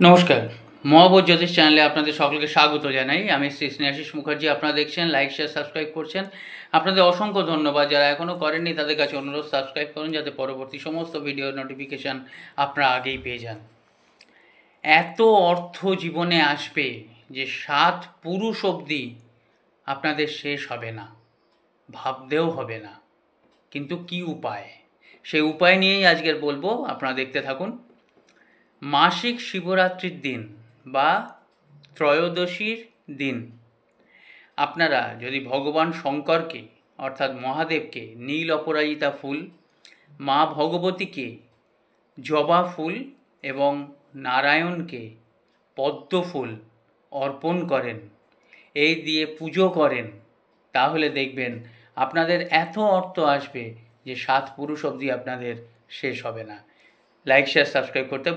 নমস্কার, মহাবোধ জ্যোতিষ চ্যানেলে আপনাদের সকলকে স্বাগত জানাই। আমি শ্রী স্নেহাশিস মুখার্জি। আপনারা দেখছেন, লাইক শেয়ার সাবস্ক্রাইব করছেন। আপনাদের অসংখ্য ধন্যবাদ। যারা এখনও করেননি তাদের কাছে অনুরোধ, সাবস্ক্রাইব করুন যাতে পরবর্তী সমস্ত ভিডিওর নোটিফিকেশান আপনারা আগেই পেয়ে যান। এত অর্থ জীবনে আসবে যে 7 পুরুষ অবধি আপনাদের শেষ হবে না, ভাবতেও হবে না। কিন্তু কি উপায়, সেই উপায় নিয়েই আজকের বলবো, আপনারা দেখতে থাকুন। মাসিক শিবরাত্রির দিন বা ত্রয়োদশীর দিন আপনারা যদি ভগবান শঙ্করকে অর্থাৎ মহাদেবকে নীল অপরাজিতা ফুল, মা ভগবতীকে জবা ফুল এবং নারায়ণকে পদ্ম ফুল অর্পণ করেন, এই দিয়ে পুজো করেন, তাহলে দেখবেন আপনাদের এত অর্থ আসবে যে 7 পুরুষ অবধি আপনাদের শেষ হবে না। লাইক শেয়ার সাবস্ক্রাইব করতে